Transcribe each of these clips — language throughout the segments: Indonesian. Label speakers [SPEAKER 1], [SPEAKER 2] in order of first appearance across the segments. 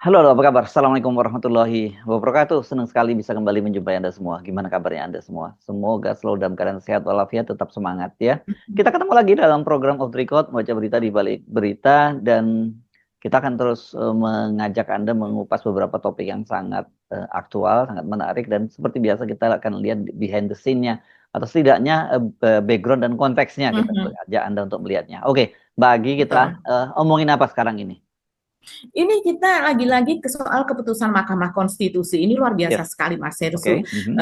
[SPEAKER 1] Halo, apa kabar? Assalamualaikum warahmatullahi wabarakatuh. Senang sekali bisa kembali menjumpai Anda semua. Gimana kabarnya Anda semua? Semoga selalu dalam keadaan sehat walafiat, tetap semangat ya. Kita ketemu lagi dalam program Off the Record, baca berita di balik berita, dan kita akan terus mengajak Anda mengupas beberapa topik yang sangat aktual, sangat menarik, dan seperti biasa kita akan lihat behind the scene-nya, atau setidaknya background dan konteksnya kita
[SPEAKER 2] Mhm,
[SPEAKER 1] ajak Anda untuk melihatnya. Oke, bagi kita
[SPEAKER 2] betul.
[SPEAKER 1] omongin apa sekarang ini?
[SPEAKER 2] Ini kita lagi-lagi ke soal keputusan Mahkamah Konstitusi. Ini luar
[SPEAKER 1] Yes,
[SPEAKER 2] biasa sekali, Mas Hersu.
[SPEAKER 1] oke. Mhm.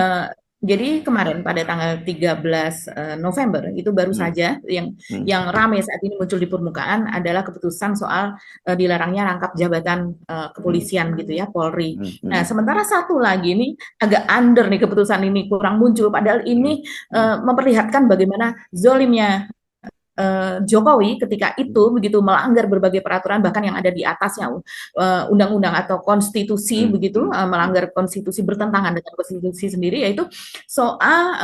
[SPEAKER 2] Jadi kemarin pada tanggal 13 November itu baru
[SPEAKER 1] Hmm.
[SPEAKER 2] saja
[SPEAKER 1] Hmm.
[SPEAKER 2] yang ramai saat ini muncul di permukaan adalah keputusan soal dilarangnya rangkap jabatan
[SPEAKER 1] Hmm.
[SPEAKER 2] kepolisian gitu ya, Polri.
[SPEAKER 1] Hmm.
[SPEAKER 2] Nah,
[SPEAKER 1] Hmm.
[SPEAKER 2] sementara satu lagi ini agak under nih keputusan ini kurang muncul padahal
[SPEAKER 1] Hmm.
[SPEAKER 2] ini
[SPEAKER 1] Hmm.
[SPEAKER 2] memperlihatkan bagaimana zolimnya Jokowi ketika itu
[SPEAKER 1] Hmm.
[SPEAKER 2] begitu melanggar berbagai peraturan bahkan yang ada di atasnya undang-undang atau konstitusi
[SPEAKER 1] Hmm.
[SPEAKER 2] begitu
[SPEAKER 1] Hmm. Hmm.
[SPEAKER 2] melanggar konstitusi bertentangan dengan konstitusi sendiri yaitu soal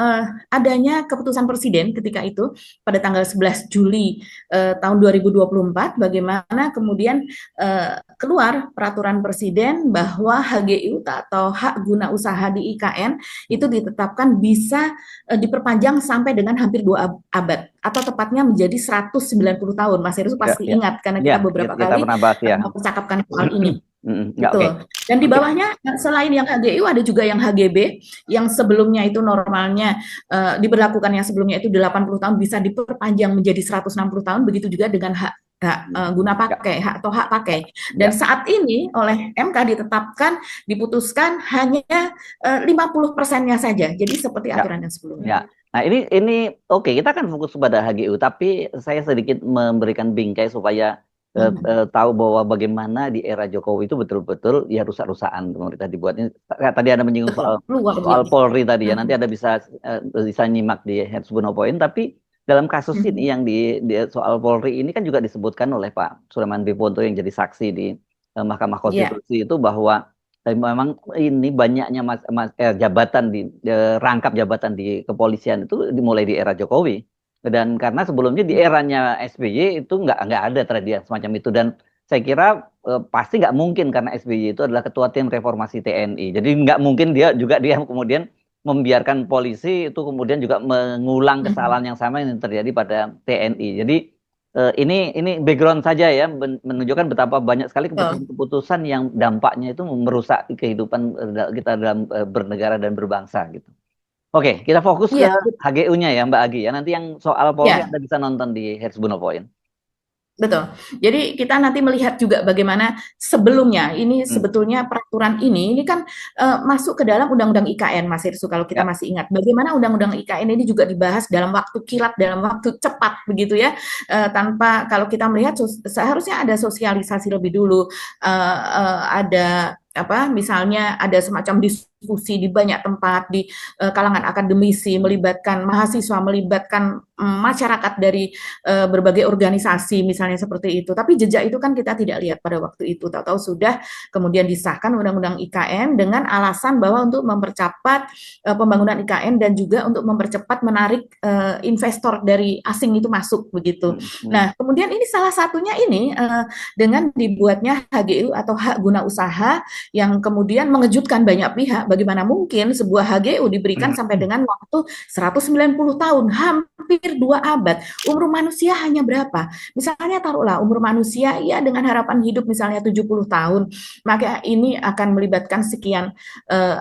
[SPEAKER 2] adanya keputusan presiden ketika itu pada tanggal 11 Juli tahun 2024 bagaimana kemudian keluar peraturan presiden bahwa HGU atau hak guna usaha di IKN itu
[SPEAKER 1] Hmm.
[SPEAKER 2] ditetapkan bisa diperpanjang sampai dengan hampir 2 abad atau tepatnya menjadi 190 tahun. Mas Heru
[SPEAKER 1] Ya,
[SPEAKER 2] pasti
[SPEAKER 1] ya,
[SPEAKER 2] ingat karena
[SPEAKER 1] ya,
[SPEAKER 2] kita beberapa
[SPEAKER 1] kita
[SPEAKER 2] kali
[SPEAKER 1] pernah bahas ya.
[SPEAKER 2] mempercakapkan soal ini.
[SPEAKER 1] Hmm. Ya, oke,
[SPEAKER 2] Betul. Dan di
[SPEAKER 1] oke.
[SPEAKER 2] bawahnya selain yang HGU ada juga yang HGB yang sebelumnya itu normalnya diberlakukan yang sebelumnya itu 80 tahun bisa diperpanjang menjadi 160 tahun begitu juga dengan hak guna
[SPEAKER 1] Ya,
[SPEAKER 2] pakai hak atau hak pakai. Dan
[SPEAKER 1] ya,
[SPEAKER 2] saat ini oleh MK ditetapkan diputuskan hanya 50%-nya saja. Jadi seperti
[SPEAKER 1] ya,
[SPEAKER 2] aturan yang
[SPEAKER 1] ya.
[SPEAKER 2] sebelumnya.
[SPEAKER 1] Nah, ini oke, kita akan fokus pada HGU, tapi saya sedikit memberikan bingkai supaya tahu bahwa bagaimana di era Jokowi itu betul-betul ya rusak-rusakan pemerintah dibuatnya. Tadi Anda menyinggung
[SPEAKER 2] Betul,
[SPEAKER 1] soal
[SPEAKER 2] luar
[SPEAKER 1] soal
[SPEAKER 2] biasa.
[SPEAKER 1] Polri tadi ya. Nanti
[SPEAKER 2] Mhm.
[SPEAKER 1] Anda bisa nyimak di Headsbono Point, tapi dalam kasus ini
[SPEAKER 2] Mhm.
[SPEAKER 1] yang di soal Polri ini kan juga disebutkan oleh Pak Sulaiman Biponto yang jadi saksi di Mahkamah
[SPEAKER 2] Iya,
[SPEAKER 1] Konstitusi itu bahwa memang ini banyaknya jabatan rangkap jabatan di kepolisian itu dimulai di era Jokowi, dan karena sebelumnya di eranya SBY itu nggak ada tradisi semacam itu, dan saya kira pasti nggak mungkin karena SBY itu adalah ketua tim reformasi TNI, jadi nggak mungkin dia kemudian membiarkan polisi itu kemudian juga mengulang
[SPEAKER 2] mhm,
[SPEAKER 1] kesalahan yang sama yang terjadi pada TNI. Jadi ini background saja ya, menunjukkan betapa banyak sekali
[SPEAKER 2] betul.
[SPEAKER 1] keputusan-keputusan yang dampaknya itu merusak kehidupan kita dalam bernegara dan berbangsa gitu. Oke, kita fokus ke
[SPEAKER 2] Iya,
[SPEAKER 1] HGU-nya ya Mbak Agi ya. Nanti yang soal Polri
[SPEAKER 2] iya,
[SPEAKER 1] Anda bisa nonton di Hertzbuno Point.
[SPEAKER 2] betul. Jadi kita nanti melihat juga bagaimana sebelumnya ini
[SPEAKER 1] Hmm.
[SPEAKER 2] sebetulnya peraturan ini kan masuk ke dalam Undang-Undang IKN, Mas Irsu, kalau kita
[SPEAKER 1] Ya,
[SPEAKER 2] masih ingat. Bagaimana Undang-Undang IKN ini juga dibahas dalam waktu kilat, dalam waktu cepat begitu ya, tanpa kalau kita melihat seharusnya ada sosialisasi lebih dulu, ada apa misalnya ada semacam diskusi di banyak tempat di kalangan akademisi melibatkan mahasiswa melibatkan masyarakat dari berbagai organisasi misalnya seperti itu. Tapi jejak itu kan kita tidak lihat pada waktu itu. Tahu-tahu sudah kemudian disahkan Undang-Undang IKN dengan alasan bahwa untuk mempercepat pembangunan IKN dan juga untuk mempercepat menarik investor dari asing itu masuk begitu.
[SPEAKER 1] hmm, hmm,
[SPEAKER 2] Nah, kemudian ini salah satunya ini dengan dibuatnya HGU atau hak guna usaha yang kemudian mengejutkan banyak pihak. Bagaimana mungkin sebuah HGU diberikan sampai dengan waktu 190 tahun, hampir 2 abad. Umur manusia hanya berapa? Misalnya taruhlah umur manusia ya dengan harapan hidup misalnya 70 tahun, maka ini akan melibatkan sekian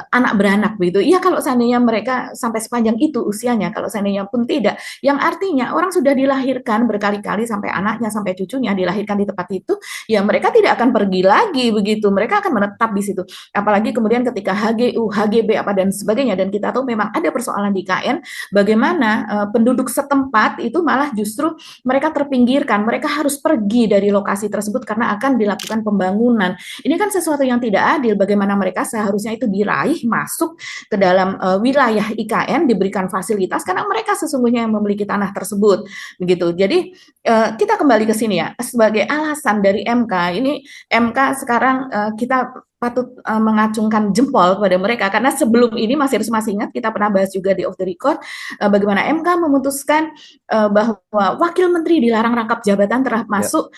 [SPEAKER 2] anak beranak begitu. Iya kalau seandainya mereka sampai sepanjang itu usianya, kalau seandainya pun tidak, yang artinya orang sudah dilahirkan berkali-kali sampai anaknya sampai cucunya dilahirkan di tempat itu, ya mereka tidak akan pergi lagi begitu. Mereka akan menetap di situ. Apalagi kemudian ketika HGU, HGB apa dan sebagainya dan kita tahu memang ada persoalan di KN bagaimana penduduk setempat itu malah justru mereka terpinggirkan, mereka harus pergi dari lokasi tersebut karena akan dilakukan pembangunan. Ini kan sesuatu yang tidak adil, bagaimana mereka seharusnya itu diraih masuk ke dalam wilayah IKN, diberikan fasilitas karena mereka sesungguhnya yang memiliki tanah tersebut. Begitu. Jadi kita kembali ke sini ya, sebagai alasan dari MK, ini MK sekarang kita patut mengacungkan jempol kepada mereka karena sebelum ini masih ingat kita pernah bahas juga di off the record bagaimana MK memutuskan bahwa wakil menteri dilarang rangkap jabatan
[SPEAKER 1] ya,
[SPEAKER 2] termasuk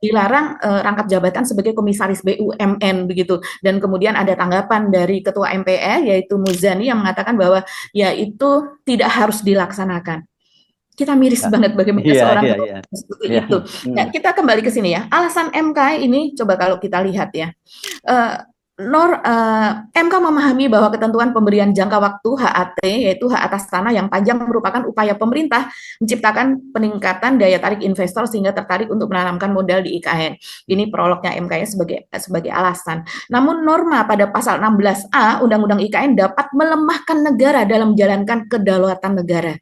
[SPEAKER 2] dilarang rangkap jabatan sebagai komisaris BUMN begitu. Dan kemudian ada tanggapan dari Ketua MPR yaitu Muzani yang mengatakan bahwa ya itu tidak harus dilaksanakan. Kita miris banget bagaimana
[SPEAKER 1] Iya,
[SPEAKER 2] seorang
[SPEAKER 1] iya,
[SPEAKER 2] ketua
[SPEAKER 1] iya.
[SPEAKER 2] seperti
[SPEAKER 1] Iya.
[SPEAKER 2] itu. Nah, kita kembali ke sini ya. Alasan MK ini coba kalau kita lihat ya. Eh, MK memahami bahwa ketentuan pemberian jangka waktu HAT yaitu hak atas tanah yang panjang merupakan upaya pemerintah menciptakan peningkatan daya tarik investor sehingga tertarik untuk menanamkan modal di IKN. Ini prolognya MK ya sebagai alasan. Namun norma pada pasal 16A Undang-Undang IKN dapat melemahkan negara dalam menjalankan kedaulatan negara.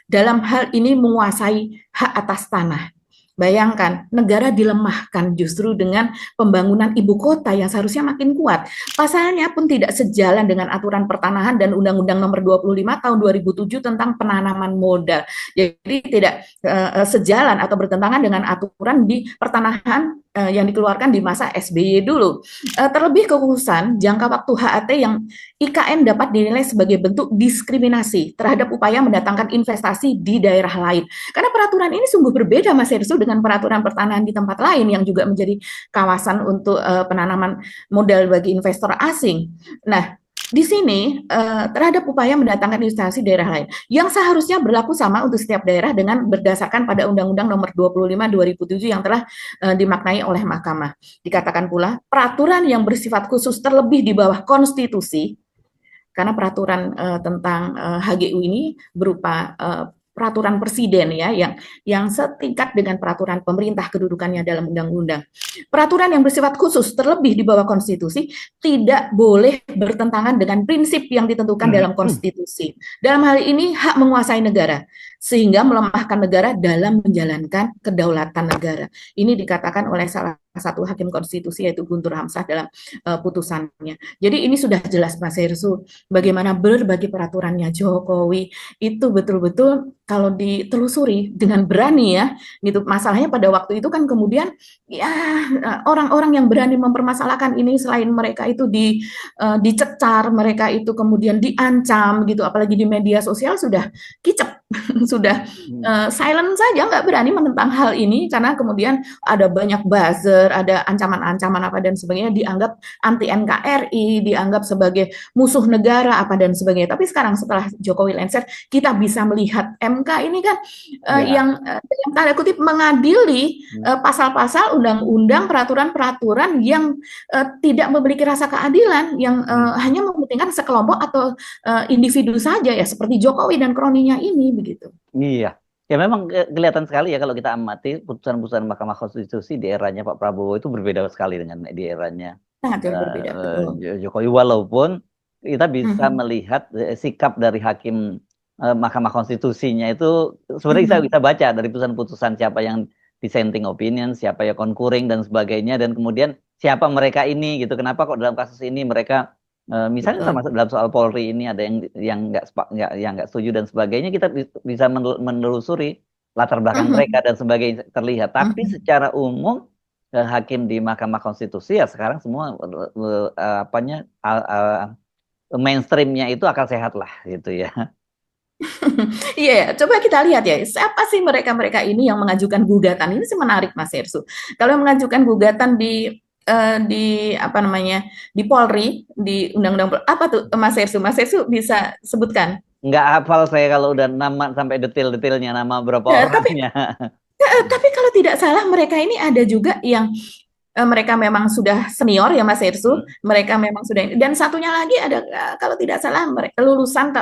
[SPEAKER 2] Dalam hal ini menguasai hak atas tanah. Bayangkan, negara dilemahkan justru dengan pembangunan ibu kota yang seharusnya makin kuat. Pasalnya pun tidak sejalan dengan aturan pertanahan dan Undang-Undang Nomor 25 Tahun 2007 tentang penanaman modal. Jadi tidak sejalan atau bertentangan dengan aturan di pertanahan yang dikeluarkan di masa SBY dulu. Terlebih kekhususan jangka waktu HAT yang IKN dapat dinilai sebagai bentuk diskriminasi terhadap upaya mendatangkan investasi di daerah lain. Karena peraturan ini sungguh berbeda, Mas Hersu, dengan peraturan pertanahan di tempat lain yang juga menjadi kawasan untuk penanaman modal bagi investor asing. Nah, di sini terhadap upaya mendatangkan investasi daerah lain yang seharusnya berlaku sama untuk setiap daerah dengan berdasarkan pada Undang-Undang Nomor 25 2007 yang telah dimaknai oleh Mahkamah. Dikatakan pula peraturan yang bersifat khusus terlebih di bawah konstitusi karena peraturan tentang HGU ini berupa peraturan presiden ya yang setingkat dengan peraturan pemerintah kedudukannya dalam undang-undang. Peraturan yang bersifat khusus terlebih di bawah konstitusi tidak boleh bertentangan dengan prinsip yang ditentukan dalam konstitusi. Dalam hal ini hak menguasai negara sehingga melemahkan negara dalam menjalankan kedaulatan negara. Ini dikatakan oleh salah satu hakim konstitusi yaitu Guntur Hamzah dalam putusannya. Jadi ini sudah jelas Mas Hersu bagaimana berbagai peraturannya Jokowi itu betul-betul kalau ditelusuri dengan berani ya gitu. Masalahnya pada waktu itu kan kemudian ya orang-orang yang berani mempermasalahkan ini selain mereka itu dicecar, mereka itu kemudian diancam gitu, apalagi di media sosial sudah kicep sudah silent saja, nggak berani menentang hal ini karena kemudian ada banyak buzzer, ada ancaman-ancaman apa dan sebagainya, dianggap anti NKRI, dianggap sebagai musuh negara apa dan sebagainya. Tapi sekarang setelah Jokowi lengser, kita bisa melihat MK ini kan yang tanda kutip mengadili pasal-pasal undang-undang, peraturan-peraturan yang tidak memiliki rasa keadilan, yang hanya mementingkan sekelompok atau individu saja ya, seperti Jokowi dan kroninya ini begitu.
[SPEAKER 1] Iya. Ya memang kelihatan sekali ya kalau kita amati putusan-putusan Mahkamah Konstitusi di eranya Pak Prabowo itu berbeda sekali dengan di eranya
[SPEAKER 2] Sangat jauh berbeda, betul.
[SPEAKER 1] Jokowi, walaupun kita bisa melihat sikap dari hakim Mahkamah Konstitusinya itu sebenarnya bisa baca dari putusan-putusan siapa yang dissenting opinion, siapa yang concurring dan sebagainya, dan kemudian siapa mereka ini gitu. Kenapa kok dalam kasus ini mereka misalnya termasuk dalam soal Polri ini ada yang nggak setuju dan sebagainya, kita bisa menelusuri latar belakang mereka dan sebagainya terlihat. Tapi secara umum hakim di Mahkamah Konstitusi ya sekarang semua mainstreamnya itu akal sehat lah gitu ya.
[SPEAKER 2] Iya, coba kita lihat ya, siapa sih mereka-mereka ini yang mengajukan gugatan? Ini sih menarik Mas Hersu. Kalau yang mengajukan gugatan di apa namanya di Polri, di undang-undang apa tuh Mas Hersu? Mas Hersu bisa sebutkan?
[SPEAKER 1] Nggak hafal saya kalau udah nama sampai detail-detailnya, nama berapa orangnya.
[SPEAKER 2] Tapi kalau tidak salah mereka ini ada juga yang mereka memang sudah senior ya Mas Hersu, mereka memang sudah, dan satunya lagi ada kalau tidak salah mereka lulusan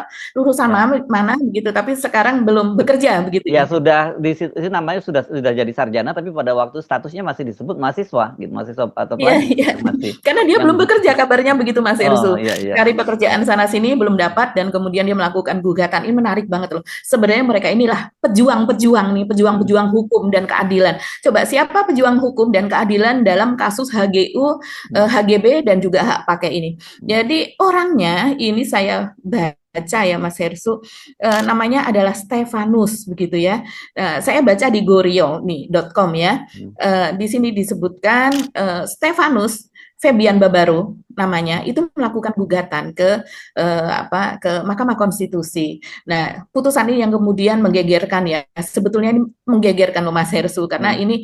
[SPEAKER 2] mana begitu, tapi sekarang belum bekerja begitu
[SPEAKER 1] ya. Sudah di situ namanya sudah jadi sarjana, tapi pada waktu statusnya masih disebut mahasiswa gitu, mahasiswa atau
[SPEAKER 2] masih. Karena dia belum bekerja kabarnya begitu Mas Hersu. Cari pekerjaan sana sini belum dapat dan kemudian dia melakukan gugatan. Ini menarik banget loh. Sebenarnya mereka inilah pejuang-pejuang nih, pejuang-pejuang hukum dan keadilan. Coba siapa pejuang hukum dan keadilan dalam kasus HGU, HGB dan juga hak pakai ini. Jadi orangnya ini saya baca ya Mas Hersu, namanya adalah Stefanus begitu ya. Saya baca di gorio.com ya. Di sini disebutkan Stefanus Febian Babaro namanya itu melakukan gugatan ke ke Mahkamah Konstitusi. Nah, putusan ini yang kemudian menggegerkan ya. Sebetulnya ini menggegerkan loh Mas Hersu karena
[SPEAKER 1] Hmm.
[SPEAKER 2] ini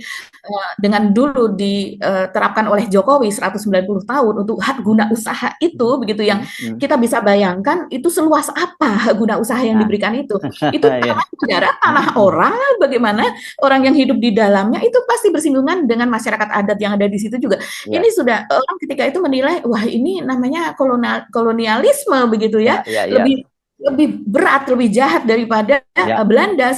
[SPEAKER 2] dengan dulu diterapkan oleh Jokowi 190 tahun untuk hak guna usaha itu begitu yang
[SPEAKER 1] Hmm. Hmm.
[SPEAKER 2] kita bisa bayangkan itu seluas apa hak guna usaha yang
[SPEAKER 1] Nah,
[SPEAKER 2] diberikan itu. Itu
[SPEAKER 1] ya.
[SPEAKER 2] tanah negara, tanah
[SPEAKER 1] Hmm.
[SPEAKER 2] orang, bagaimana orang yang hidup di dalamnya itu pasti bersinggungan dengan masyarakat adat yang ada di situ juga. Ini
[SPEAKER 1] Ya,
[SPEAKER 2] sudah orang ketika itu menilai, wah ini namanya kolonialisme begitu ya,
[SPEAKER 1] ya, ya, ya,
[SPEAKER 2] lebih lebih berat, lebih jahat daripada
[SPEAKER 1] ya.
[SPEAKER 2] Belanda.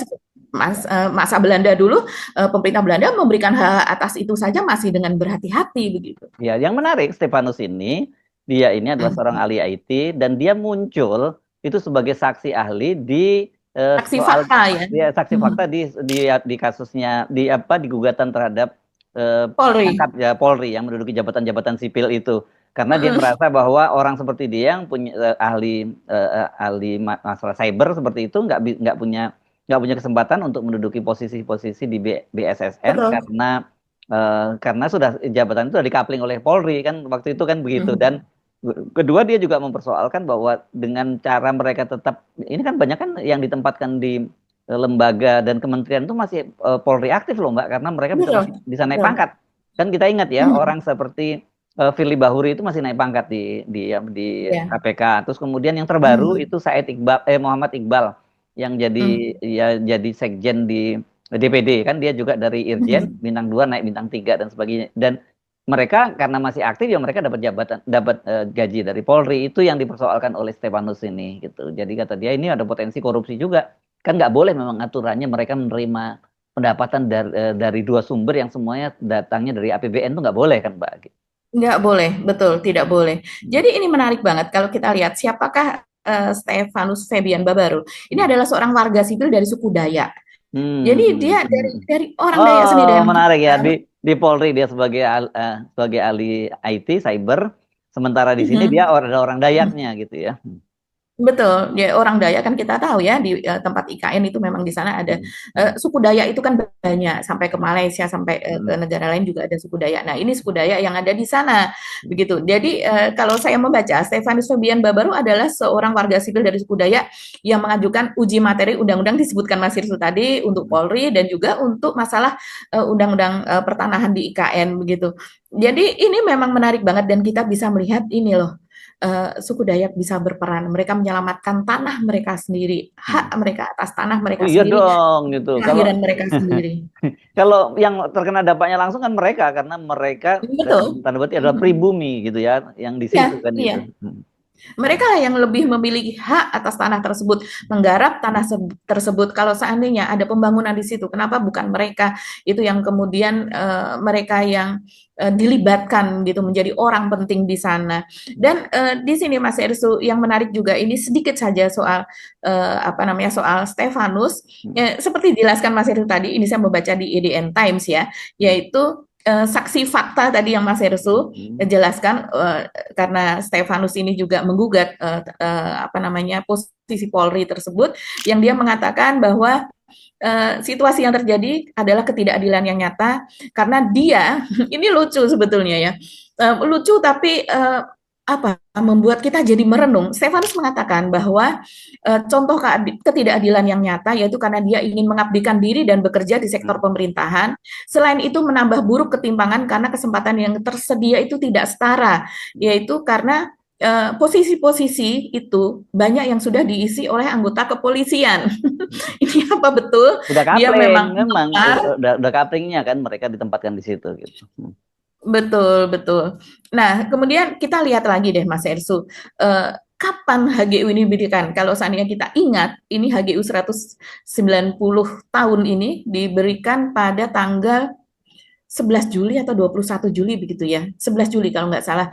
[SPEAKER 2] Masa Belanda dulu, pemerintah Belanda memberikan hak atas itu saja masih dengan berhati-hati begitu.
[SPEAKER 1] Ya, yang menarik Stefanus ini, dia ini adalah seorang
[SPEAKER 2] Hmm.
[SPEAKER 1] ahli IT dan dia muncul itu sebagai saksi ahli di
[SPEAKER 2] Saksi
[SPEAKER 1] soal
[SPEAKER 2] fakta ya.
[SPEAKER 1] dia saksi
[SPEAKER 2] Hmm.
[SPEAKER 1] fakta di kasusnya di apa di gugatan terhadap
[SPEAKER 2] Polri.
[SPEAKER 1] pangkat ya Polri yang menduduki jabatan-jabatan sipil itu. Karena dia
[SPEAKER 2] Hmm.
[SPEAKER 1] merasa bahwa orang seperti dia yang punya ahli masalah cyber seperti itu nggak punya kesempatan untuk menduduki posisi-posisi di BSSN
[SPEAKER 2] Betul.
[SPEAKER 1] karena sudah jabatan itu sudah dikapling oleh Polri kan waktu itu kan begitu.
[SPEAKER 2] Hmm.
[SPEAKER 1] Dan kedua dia juga mempersoalkan bahwa dengan cara mereka tetap ini kan banyak kan yang ditempatkan di lembaga dan kementerian itu masih Polri aktif loh Mbak, karena mereka
[SPEAKER 2] Betul.
[SPEAKER 1] masih bisa naik
[SPEAKER 2] Betul.
[SPEAKER 1] pangkat kan. Kita ingat ya
[SPEAKER 2] Hmm.
[SPEAKER 1] orang seperti Firly Bahuri itu masih naik pangkat di
[SPEAKER 2] Ya.
[SPEAKER 1] KPK. Terus kemudian yang terbaru
[SPEAKER 2] Hmm.
[SPEAKER 1] itu Muhammad Iqbal yang
[SPEAKER 2] Hmm.
[SPEAKER 1] jadi sekjen di DPD kan. Dia juga dari Irjen
[SPEAKER 2] Hmm.
[SPEAKER 1] bintang 2 naik bintang 3 dan sebagainya. Dan mereka karena masih aktif ya mereka dapat gaji dari Polri. Itu yang dipersoalkan oleh Stefanus ini gitu. Jadi kata dia ini ada potensi korupsi juga. Kan nggak boleh memang aturannya mereka menerima pendapatan dari dua sumber yang semuanya datangnya dari APBN. Itu nggak boleh kan Mbak?
[SPEAKER 2] Nggak boleh, betul, tidak boleh.
[SPEAKER 1] Hmm.
[SPEAKER 2] Jadi ini menarik banget kalau kita lihat siapakah Stefanus Febian Babarul. Ini
[SPEAKER 1] Hmm.
[SPEAKER 2] adalah seorang warga sipil dari suku Dayak.
[SPEAKER 1] Hmm.
[SPEAKER 2] Jadi
[SPEAKER 1] Hmm.
[SPEAKER 2] dia
[SPEAKER 1] Hmm.
[SPEAKER 2] dari orang Dayak sendiri
[SPEAKER 1] Oh,
[SPEAKER 2] dengan
[SPEAKER 1] menarik ya. Di Polri dia sebagai ahli IT cyber, sementara di sini dia ada orang Dayaknya gitu ya.
[SPEAKER 2] Betul, ya orang Dayak kan kita tahu ya di tempat IKN itu memang di sana ada
[SPEAKER 1] Hmm. Hmm.
[SPEAKER 2] suku Dayak itu kan banyak sampai ke
[SPEAKER 1] Hmm.
[SPEAKER 2] Malaysia sampai ke
[SPEAKER 1] Hmm.
[SPEAKER 2] negara lain juga ada suku Dayak. Nah ini suku Dayak yang ada di sana
[SPEAKER 1] Hmm.
[SPEAKER 2] begitu. Jadi kalau saya membaca Stefanus Febian Babaru adalah seorang warga sipil dari suku Dayak yang mengajukan uji materi undang-undang disebutkan Mas Hirsu tadi untuk Polri dan juga untuk masalah undang-undang pertanahan di IKN begitu. Jadi ini memang menarik banget dan kita bisa melihat ini loh suku Dayak bisa berperan. Mereka menyelamatkan tanah mereka sendiri,
[SPEAKER 1] Hmm.
[SPEAKER 2] hak mereka atas tanah
[SPEAKER 1] Oh
[SPEAKER 2] mereka
[SPEAKER 1] iya
[SPEAKER 2] sendiri,
[SPEAKER 1] dong gitu. Kalau
[SPEAKER 2] kelahiran mereka sendiri.
[SPEAKER 1] kalau yang terkena dampaknya langsung kan mereka, karena mereka
[SPEAKER 2] Betul.
[SPEAKER 1] tanda petik adalah pribumi gitu ya, yang di
[SPEAKER 2] Iya,
[SPEAKER 1] situ kan
[SPEAKER 2] iya.
[SPEAKER 1] itu. Hmm.
[SPEAKER 2] Mereka yang lebih memiliki hak atas tanah tersebut, menggarap tanah tersebut. Kalau seandainya ada pembangunan di situ, kenapa bukan mereka itu yang kemudian mereka yang dilibatkan gitu menjadi orang penting di sana. Dan di sini Mas Ersu yang menarik juga ini sedikit saja soal apa namanya soal Stefanus.
[SPEAKER 1] Hmm.
[SPEAKER 2] Seperti dijelaskan Mas Ersu tadi, ini saya membaca di EDN Times ya,
[SPEAKER 1] Hmm.
[SPEAKER 2] yaitu saksi fakta tadi yang Mas Ersu
[SPEAKER 1] Hmm.
[SPEAKER 2] jelaskan karena Stefanus ini juga menggugat apa namanya posisi Polri tersebut yang dia mengatakan bahwa situasi yang terjadi adalah ketidakadilan yang nyata karena dia ini lucu sebetulnya ya lucu tapi apa membuat kita jadi merenung. Stefanus mengatakan bahwa contoh ketidakadilan yang nyata yaitu karena dia ingin mengabdikan diri dan bekerja di sektor
[SPEAKER 1] Hmm.
[SPEAKER 2] pemerintahan. Selain itu menambah buruk ketimpangan karena kesempatan yang tersedia itu tidak setara, yaitu karena posisi-posisi itu banyak yang sudah diisi oleh anggota kepolisian.
[SPEAKER 1] Hmm.
[SPEAKER 2] Ini apa betul
[SPEAKER 1] Udah
[SPEAKER 2] dia
[SPEAKER 1] kapling
[SPEAKER 2] memang
[SPEAKER 1] memang
[SPEAKER 2] benar?
[SPEAKER 1] udah kaplingnya kan mereka ditempatkan di situ gitu. Hmm.
[SPEAKER 2] Betul, betul. Nah, kemudian kita lihat lagi deh Mas Ersu, kapan HGU ini didirikan? Kalau seandainya kita ingat, ini HGU 190 tahun ini diberikan pada tanggal 11 Juli atau 21 Juli begitu ya. 11 Juli kalau nggak salah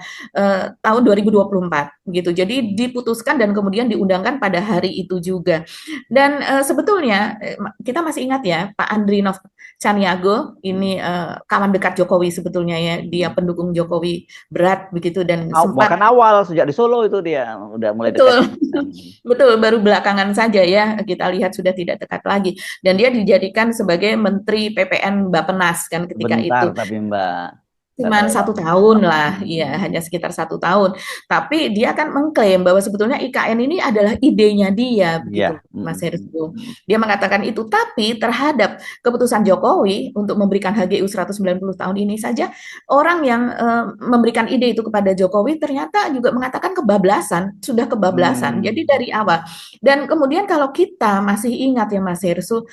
[SPEAKER 2] tahun 2024 gitu. Jadi diputuskan dan kemudian diundangkan pada hari itu juga. Dan sebetulnya kita masih ingat ya Pak Andrinov Caniago
[SPEAKER 1] Hmm.
[SPEAKER 2] ini kawan dekat Jokowi sebetulnya ya. Dia
[SPEAKER 1] Hmm.
[SPEAKER 2] pendukung Jokowi berat begitu dan sempat
[SPEAKER 1] Bahkan awal sejak di Solo itu dia udah mulai dekat.
[SPEAKER 2] betul. Betul, baru belakangan saja ya kita lihat sudah tidak dekat lagi dan dia dijadikan sebagai Menteri PPN Bappenas kan ketika
[SPEAKER 1] Sebentar
[SPEAKER 2] itu.
[SPEAKER 1] tapi Mbak. Nggak
[SPEAKER 2] Cuman
[SPEAKER 1] tahu lah.
[SPEAKER 2] 1 tahun lah, ya hanya sekitar 1 tahun. Tapi dia kan mengklaim bahwa sebetulnya IKN ini adalah idenya dia,
[SPEAKER 1] Iya.
[SPEAKER 2] begitu, Mas Herspo. Dia mengatakan itu, tapi terhadap keputusan Jokowi untuk memberikan HGU 190 tahun ini saja, orang yang memberikan ide itu kepada Jokowi ternyata juga mengatakan kebablasan, sudah kebablasan. Jadi
[SPEAKER 1] Hmm.
[SPEAKER 2] dari awal. Dan kemudian kalau kita masih ingat ya Mas Hersu,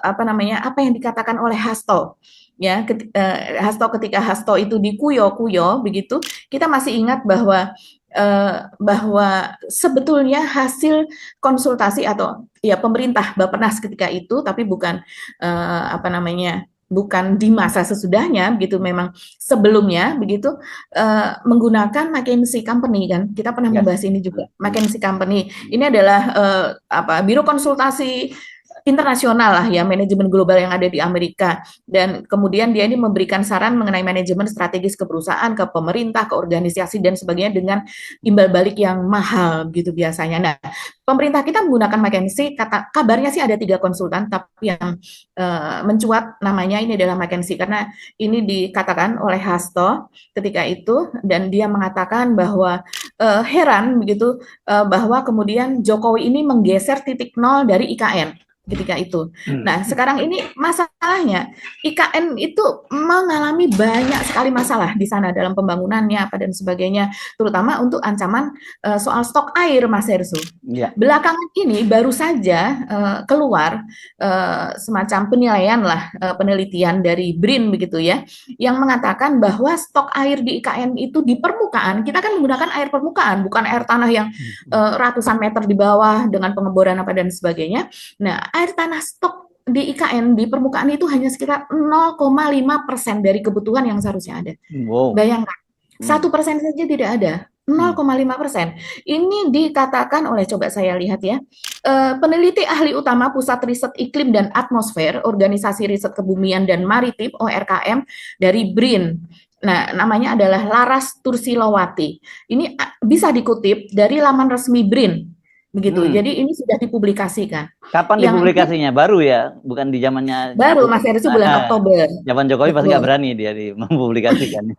[SPEAKER 2] apa namanya, apa yang dikatakan oleh Hasto, ya Hasto, ketika Hasto itu dikuyo-kuyo begitu, kita masih ingat bahwa sebetulnya hasil konsultasi atau ya pemerintah Bappenas ketika itu, tapi bukan apa namanya, bukan di masa sesudahnya begitu, memang sebelumnya begitu, menggunakan McKinsey Company, kan kita pernah
[SPEAKER 1] Yes.
[SPEAKER 2] membahas ini juga. McKinsey Company ini adalah apa, biro konsultasi internasional lah ya, manajemen global yang ada di Amerika, dan kemudian dia ini memberikan saran mengenai manajemen strategis ke perusahaan, ke pemerintah, ke organisasi dan sebagainya dengan imbal balik yang mahal gitu biasanya. Nah, pemerintah kita menggunakan McKinsey, kabarnya sih ada 3 konsultan, tapi yang mencuat namanya ini adalah McKinsey karena ini dikatakan oleh Hasto ketika itu, dan dia mengatakan bahwa heran begitu, bahwa kemudian Jokowi ini menggeser titik nol dari IKN ketika itu. Nah, sekarang ini masalahnya IKN itu mengalami banyak sekali masalah di sana dalam pembangunannya apa dan sebagainya, terutama untuk ancaman soal stok air, Mas Hersu.
[SPEAKER 1] Iya.
[SPEAKER 2] Belakangan ini baru saja keluar semacam penilaian lah, penelitian dari BRIN begitu ya, yang mengatakan bahwa stok air di IKN itu di permukaan, kita kan menggunakan air permukaan, bukan air tanah yang ratusan meter di bawah dengan pengeboran apa dan sebagainya. Nah, air tanah stok di IKN di permukaan itu hanya sekitar 0,5% dari kebutuhan yang seharusnya ada.
[SPEAKER 1] Wow.
[SPEAKER 2] Bayangkan, 1% saja tidak ada. 0,5%. Ini dikatakan oleh, coba saya lihat ya, peneliti ahli utama Pusat Riset Iklim dan Atmosfer, Organisasi Riset Kebumian dan Maritim (ORKM) dari BRIN. Nah, namanya adalah Laras Tursilowati. Ini bisa dikutip dari laman resmi BRIN. Begitu. Jadi ini sudah dipublikasikan.
[SPEAKER 1] Kapan dipublikasinya? Baru ya, bukan di zamannya
[SPEAKER 2] baru Mas Heru, bulan Oktober.
[SPEAKER 1] Zaman Jokowi pasti nggak berani dia mempublikasikan.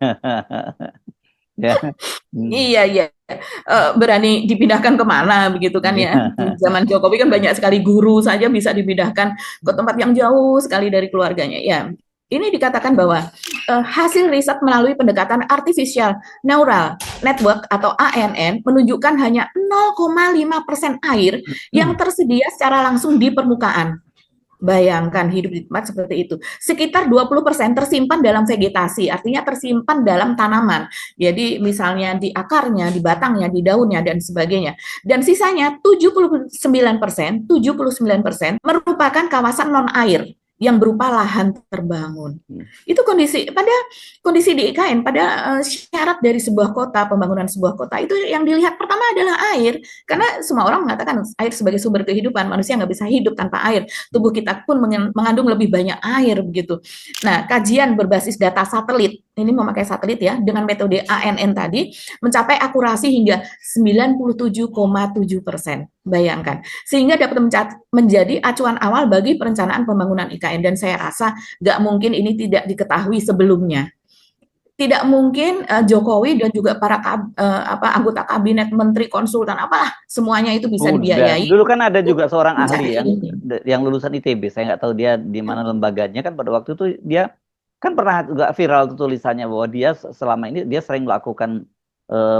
[SPEAKER 1] Ya.
[SPEAKER 2] Iya. Berani dipindahkan kemana begitu kan ya. Zaman Jokowi kan banyak sekali guru saja bisa dipindahkan ke tempat yang jauh sekali dari keluarganya. Ya. Ini dikatakan bahwa hasil riset melalui pendekatan Artificial Neural Network atau ANN menunjukkan hanya 0,5% air yang tersedia secara langsung di permukaan. Bayangkan hidup di tempat seperti itu. Sekitar 20% tersimpan dalam vegetasi, artinya tersimpan dalam tanaman. Jadi misalnya di akarnya, di batangnya, di daunnya, dan sebagainya. Dan sisanya 79% merupakan kawasan non-air yang berupa lahan terbangun. Itu kondisi di IKN, pada syarat dari sebuah kota, pembangunan sebuah kota, itu yang dilihat pertama adalah air, karena semua orang mengatakan air sebagai sumber kehidupan, manusia nggak bisa hidup tanpa air, tubuh kita pun mengandung lebih banyak air begitu. Nah, kajian berbasis data satelit, ini memakai satelit ya, dengan metode ANN tadi, mencapai akurasi hingga 97,7%. Bayangkan, sehingga dapat menjadi acuan awal bagi perencanaan pembangunan IKN, dan saya rasa nggak mungkin ini tidak diketahui sebelumnya. Tidak mungkin Jokowi dan juga para anggota kabinet, menteri, konsultan, apalah semuanya itu bisa dibiayai.
[SPEAKER 1] Dulu kan ada juga seorang ahli yang lulusan ITB, saya nggak tahu dia di mana lembaganya, kan pada waktu itu dia kan pernah juga viral tulisannya bahwa dia selama ini dia sering melakukan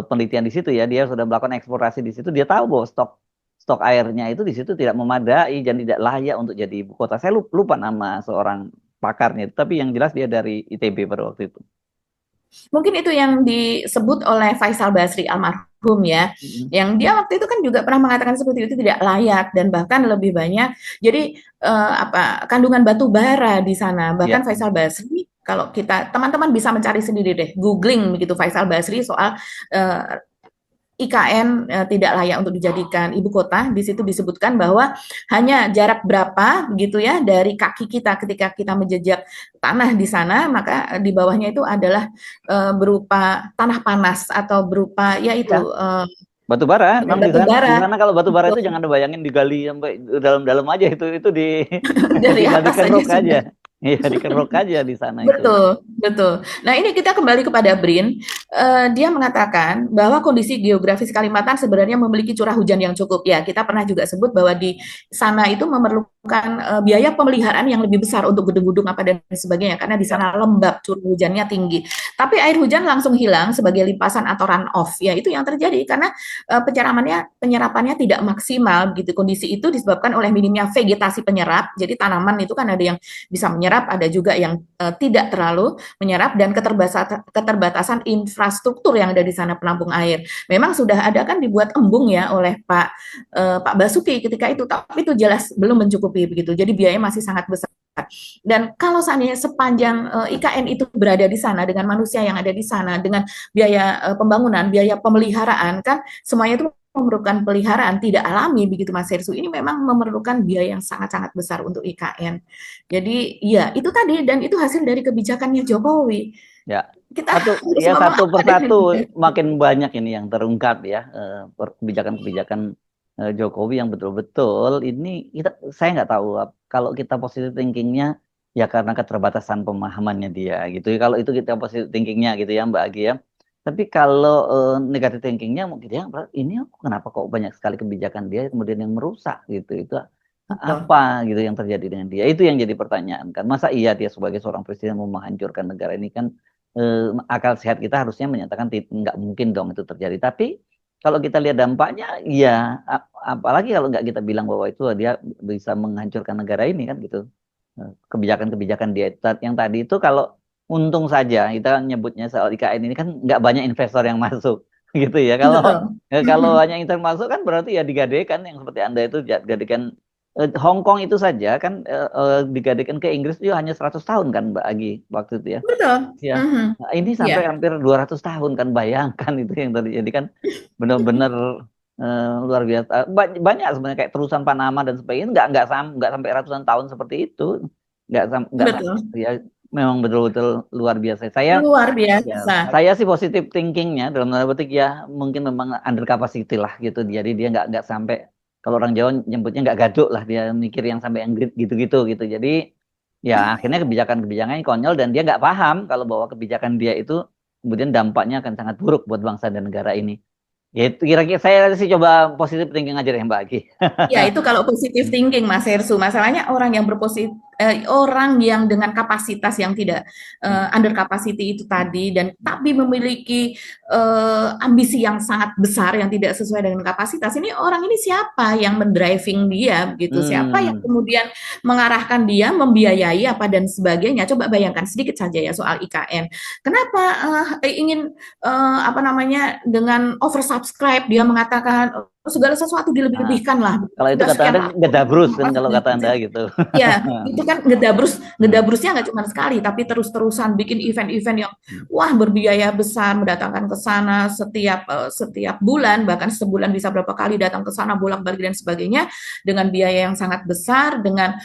[SPEAKER 1] penelitian di situ ya, dia sudah melakukan eksplorasi di situ, dia tahu bahwa stok airnya itu di situ tidak memadai dan tidak layak untuk jadi ibu kota. Saya lupa nama seorang pakarnya, tapi yang jelas dia dari ITB pada waktu itu.
[SPEAKER 2] Mungkin itu yang disebut oleh Faisal Basri almarhum ya, yang dia waktu itu kan juga pernah mengatakan seperti itu, tidak layak, dan bahkan lebih banyak jadi kandungan batu bara di sana. Bahkan Faisal Basri, kalau kita teman-teman bisa mencari sendiri deh, googling begitu Faisal Basri soal IKN tidak layak untuk dijadikan ibu kota. Di situ disebutkan bahwa hanya jarak berapa gitu ya dari kaki kita ketika kita menjejak tanah di sana, maka di bawahnya itu adalah berupa tanah panas atau berupa yaitu
[SPEAKER 1] batu bara.
[SPEAKER 2] Batu bara.
[SPEAKER 1] Di sana kalau batu bara itu jangan bayangin digali sampai dalam-dalam aja, itu
[SPEAKER 2] dari atas
[SPEAKER 1] aja. Iya, dikeruk aja di sana itu.
[SPEAKER 2] Betul, betul. Nah, ini kita kembali kepada Brin. Dia mengatakan bahwa kondisi geografis Kalimantan sebenarnya memiliki curah hujan yang cukup. Ya, kita pernah juga sebut bahwa di sana itu memerlukan biaya pemeliharaan yang lebih besar untuk gedung-gedung apa dan sebagainya, karena di
[SPEAKER 1] Ya,
[SPEAKER 2] sana lembab, curah hujannya tinggi. Tapi air hujan langsung hilang sebagai limpasan atau run off. Ya, itu yang terjadi karena penyerapannya tidak maksimal. Gitu. Kondisi itu disebabkan oleh minimnya vegetasi penyerap. Jadi tanaman itu kan ada yang bisa menyerap, ada juga yang tidak terlalu menyerap, dan keterbatasan infrastruktur yang ada di sana penampung air. Memang sudah ada kan dibuat embung ya oleh Pak Basuki ketika itu, tapi itu jelas belum mencukupi begitu. Jadi biayanya masih sangat besar. Dan kalau seandainya sepanjang IKN itu berada di sana dengan manusia yang ada di sana dengan biaya pembangunan, biaya pemeliharaan, kan semuanya itu memerlukan peliharaan tidak alami begitu Mas Hersu. Ini memang memerlukan biaya yang sangat-sangat besar untuk IKN. Jadi ya itu tadi, dan itu hasil dari kebijakannya Jokowi.
[SPEAKER 1] ya.
[SPEAKER 2] Kita harus
[SPEAKER 1] Ya,
[SPEAKER 2] ngomong
[SPEAKER 1] satu
[SPEAKER 2] apa dengan
[SPEAKER 1] persatu
[SPEAKER 2] dia.
[SPEAKER 1] makin banyak ini yang terungkap ya, kebijakan-kebijakan Jokowi yang betul-betul ini saya nggak tahu kalau kita positive thinkingnya ya karena keterbatasan pemahamannya dia gitu. Kalau itu kita positive thinkingnya gitu ya Mbak Agi ya. Tapi kalau negative thinkingnya mungkin ya ini kenapa kok banyak sekali kebijakan dia kemudian yang merusak gitu. Itu
[SPEAKER 2] Betul.
[SPEAKER 1] apa gitu yang terjadi dengan dia, itu yang jadi pertanyaan kan, masa iya dia sebagai seorang presiden mau menghancurkan negara ini kan. Akal sehat kita harusnya menyatakan nggak mungkin dong itu terjadi. Tapi kalau kita lihat dampaknya, ya apalagi kalau nggak kita bilang bahwa itu dia bisa menghancurkan negara ini kan gitu. Kebijakan-kebijakan dia yang tadi itu kalau untung saja kita nyebutnya soal IKN ini kan nggak banyak investor yang masuk gitu ya. Kalau
[SPEAKER 2] Betul.
[SPEAKER 1] kalau banyak investor masuk kan berarti ya digadekan yang seperti Anda itu gadekan Hong Kong itu saja kan digadekan ke Inggris itu hanya 100 tahun kan Mbak Agi waktu itu ya.
[SPEAKER 2] Betul.
[SPEAKER 1] Ya,
[SPEAKER 2] Mhm.
[SPEAKER 1] nah, ini
[SPEAKER 2] Ya,
[SPEAKER 1] sampai hampir 200 tahun kan, bayangkan itu yang terjadi kan benar-benar luar biasa. Banyak sebenarnya kayak terusan Panama dan sebagainya nggak sampai ratusan tahun seperti itu. Nggak
[SPEAKER 2] betul.
[SPEAKER 1] ya, memang betul-betul luar biasa.
[SPEAKER 2] Luar
[SPEAKER 1] Ya,
[SPEAKER 2] biasa.
[SPEAKER 1] saya sih positif thinkingnya dalam tanda petik ya mungkin memang under capacity lah gitu. Jadi dia nggak sampai, kalau orang Jawa nyebutnya nggak gaduk lah, dia mikir yang sampai yang gitu-gitu gitu. Jadi ya akhirnya kebijakan-kebijakannya konyol dan dia nggak paham kalau bahwa kebijakan dia itu kemudian dampaknya akan sangat buruk buat bangsa dan negara ini. Ya itu kira-kira saya sih coba positif thinking aja deh Mbak Aki.
[SPEAKER 2] Ya, itu kalau positive thinking, Mas Hersu. Masalahnya orang yang dengan kapasitas yang tidak under capacity itu tadi, dan tapi memiliki ambisi yang sangat besar yang tidak sesuai dengan kapasitas. Ini orang ini siapa yang mendriving dia, gitu? Siapa yang
[SPEAKER 1] Hmm,
[SPEAKER 2] kemudian mengarahkan dia, membiayai apa dan sebagainya? Coba bayangkan sedikit saja ya soal IKN. Kenapa ingin apa namanya, dengan oversubscribe dia mengatakan segala sesuatu
[SPEAKER 1] nah,
[SPEAKER 2] dilebih-lebihkan lah.
[SPEAKER 1] kalau itu
[SPEAKER 2] Udah
[SPEAKER 1] kata
[SPEAKER 2] sekian
[SPEAKER 1] Anda
[SPEAKER 2] tahun
[SPEAKER 1] gedabrus kan kalau
[SPEAKER 2] segala
[SPEAKER 1] kata Anda
[SPEAKER 2] macam.
[SPEAKER 1] gitu.
[SPEAKER 2] Ya, itu kan
[SPEAKER 1] Hmm,
[SPEAKER 2] ngedabrusnya nggak cuma sekali, tapi terus-terusan bikin event-event yang wah berbiaya besar, mendatangkan ke sana setiap bulan, bahkan sebulan bisa berapa kali datang ke sana bolak-balik dan sebagainya, dengan biaya yang sangat besar, dengan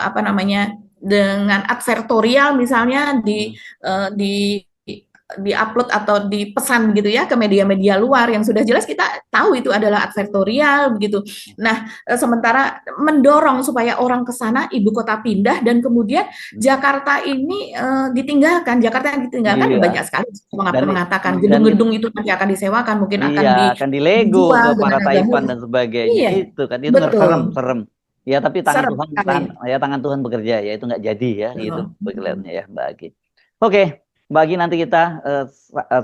[SPEAKER 2] apa namanya, dengan advertorial misalnya
[SPEAKER 1] hmm.
[SPEAKER 2] di upload atau dipesan gitu ya ke media-media luar yang sudah jelas kita tahu itu adalah advertorial begitu. Nah, sementara mendorong supaya orang ke sana, ibu kota pindah, dan kemudian Jakarta ini Jakarta yang ditinggalkan ya
[SPEAKER 1] Iya.
[SPEAKER 2] banyak sekali
[SPEAKER 1] Dan
[SPEAKER 2] mengatakan
[SPEAKER 1] dan
[SPEAKER 2] gedung-gedung itu nanti akan disewakan, mungkin akan
[SPEAKER 1] iya akan dilego ke
[SPEAKER 2] dijual dengan
[SPEAKER 1] para
[SPEAKER 2] harga
[SPEAKER 1] Taipan
[SPEAKER 2] murah.
[SPEAKER 1] dan sebagainya
[SPEAKER 2] Iya,
[SPEAKER 1] itu kan, itu nggak serem
[SPEAKER 2] betul.
[SPEAKER 1] serem ya, tapi tangan
[SPEAKER 2] Serem
[SPEAKER 1] Tuhan
[SPEAKER 2] sekali.
[SPEAKER 1] tangan Tuhan bekerja ya, itu nggak jadi ya gitu
[SPEAKER 2] Betul.
[SPEAKER 1] kelihatannya ya Mbak Agi. Oke Mbak Agi, nanti kita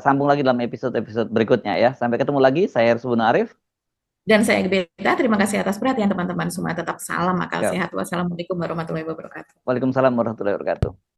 [SPEAKER 1] sambung lagi dalam episode-episode berikutnya ya, sampai ketemu lagi, saya Hersubun Arif.
[SPEAKER 2] Dan saya Beta, terima kasih atas perhatian teman-teman semua. Tetap salam akal
[SPEAKER 1] Ya.
[SPEAKER 2] sehat. Wassalamualaikum warahmatullahi wabarakatuh.
[SPEAKER 1] Waalaikumsalam warahmatullahi wabarakatuh.